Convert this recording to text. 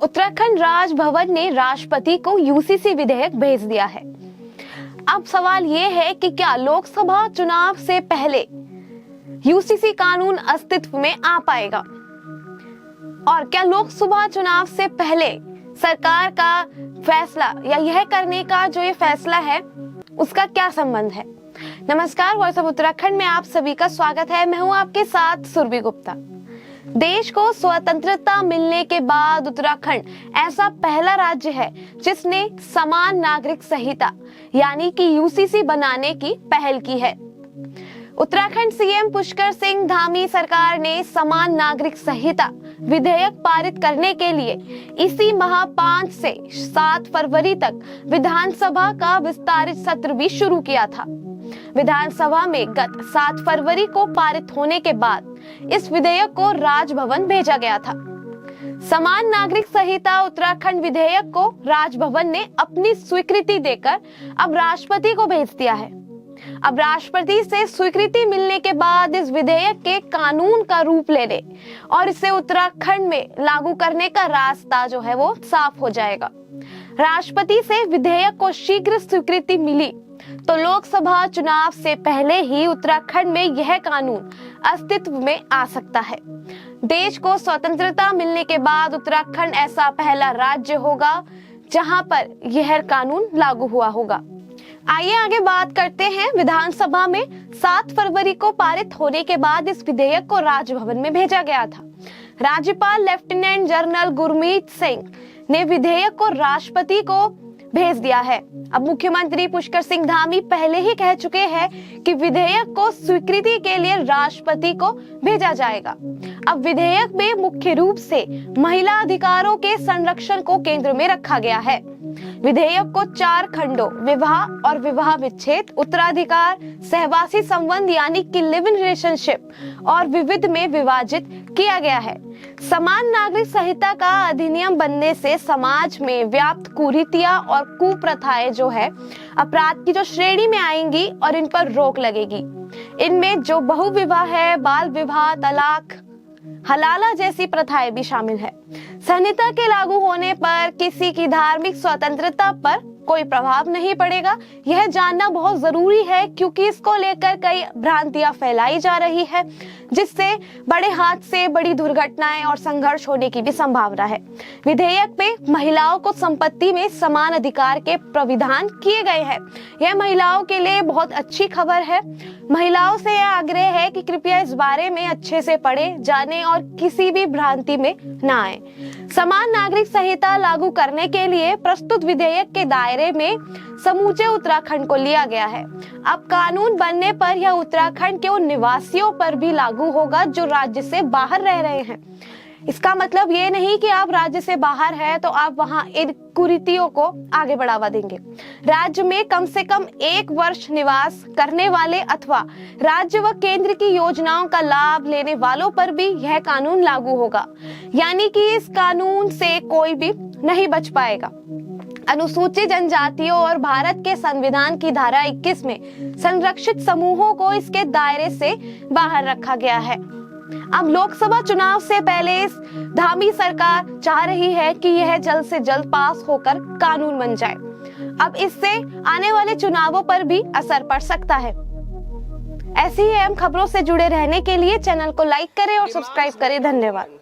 उत्तराखंड राजभवन ने राष्ट्रपति को यूसीसी विधेयक भेज दिया है। अब सवाल ये है कि क्या लोकसभा चुनाव से पहले यूसीसी कानून अस्तित्व में आ पाएगा और क्या लोकसभा चुनाव से पहले सरकार का फैसला या यह करने का जो ये फैसला है उसका क्या संबंध है। नमस्कार, वॉइस ऑफ उत्तराखंड में आप सभी का स्वागत है। मैं हूं आपके साथ सुरभि गुप्ता। देश को स्वतंत्रता मिलने के बाद उत्तराखंड ऐसा पहला राज्य है जिसने समान नागरिक संहिता यानी कि यूसीसी बनाने की पहल की है। उत्तराखंड सीएम पुष्कर सिंह धामी सरकार ने समान नागरिक संहिता विधेयक पारित करने के लिए इसी माह 5 से 7 फरवरी तक विधानसभा का विस्तारित सत्र भी शुरू किया था। विधानसभा में गत 7 फरवरी को पारित होने के बाद इस विधेयक को राजभवन भेजा गया था। समान नागरिक संहिता उत्तराखंड विधेयक को राजभवन ने अपनी स्वीकृति देकर अब राष्ट्रपति को भेज दिया है। अब राष्ट्रपति से स्वीकृति मिलने के बाद इस विधेयक के कानून का रूप लेने और इसे उत्तराखंड में लागू करने का रास्ता जो है वो साफ हो जाएगा। राष्ट्रपति से विधेयक को शीघ्र स्वीकृति मिली तो लोकसभा चुनाव से पहले ही उत्तराखंड में यह कानून अस्तित्व में आ सकता है। देश को स्वतंत्रता मिलने के बाद उत्तराखंड ऐसा पहला राज्य होगा जहां पर यह कानून लागू हुआ होगा। आइए आगे बात करते हैं। विधानसभा में 7 फरवरी को पारित होने के बाद इस विधेयक को राजभवन में भेजा गया था। राज्यपाल लेफ्टिनेंट जनरल गुरमीत सिंह ने विधेयक को राष्ट्रपति को भेज दिया है। अब मुख्यमंत्री पुष्कर सिंह धामी पहले ही कह चुके हैं कि विधेयक को स्वीकृति के लिए राष्ट्रपति को भेजा जाएगा। अब विधेयक में मुख्य रूप से महिला अधिकारों के संरक्षण को केंद्र में रखा गया है। विधेयक को 4 खंडों विवाह और विवाह विच्छेद, उत्तराधिकार, सहवासी संबंध यानी कि लिव इन रिलेशनशिप और विविध में विभाजित किया गया है। समान नागरिक संहिता का अधिनियम बनने से समाज में व्याप्त कुरीतियां और कुप्रथाएं जो है अपराध की जो श्रेणी में आएंगी और इन पर रोक लगेगी। इनमें जो बहुविवाह है, बाल विवाह, तलाक, हलाला जैसी प्रथाएं भी शामिल है। संहिता के लागू होने पर किसी की धार्मिक स्वतंत्रता पर कोई प्रभाव नहीं पड़ेगा। यह जानना बहुत जरूरी है क्योंकि इसको लेकर कई भ्रांतियां फैलाई जा रही है जिससे बड़े हादसे, बड़ी दुर्घटनाएं और संघर्ष होने की भी संभावना है। विधेयक में महिलाओं को संपत्ति में समान अधिकार के प्राविधान किए गए हैं। यह महिलाओं के लिए बहुत अच्छी खबर है। महिलाओं से यह आग्रह है कि कृपया इस बारे में अच्छे से पढ़े जाने और किसी भी भ्रांति में न आए। समान नागरिक संहिता लागू करने के लिए प्रस्तुत विधेयक के दायरे में समूचे उत्तराखंड को लिया गया है। अब कानून बनने पर यह उत्तराखंड के उन निवासियों पर भी लागू होगा जो राज्य से बाहर रह रहे हैं। इसका मतलब ये नहीं कि आप राज्य से बाहर हैं तो आप वहां इन कुरीतियों को आगे बढ़ावा देंगे। राज्य में कम से कम 1 वर्ष निवास करने वाले अथवा राज्य व केंद्र की योजनाओं का लाभ लेने वालों पर भी यह कानून लागू होगा, यानी कि इस कानून से कोई भी नहीं बच पाएगा। अनुसूचित जनजातियों और भारत के संविधान की धारा 21 में संरक्षित समूहों को इसके दायरे से बाहर रखा गया है। अब लोकसभा चुनाव से पहले इस धामी सरकार चाह रही है कि यह जल्द से जल्द पास होकर कानून बन जाए। अब इससे आने वाले चुनावों पर भी असर पड़ सकता है। ऐसी ही अहम खबरों से जुड़े रहने के लिए चैनल को लाइक करें और सब्सक्राइब करें। धन्यवाद।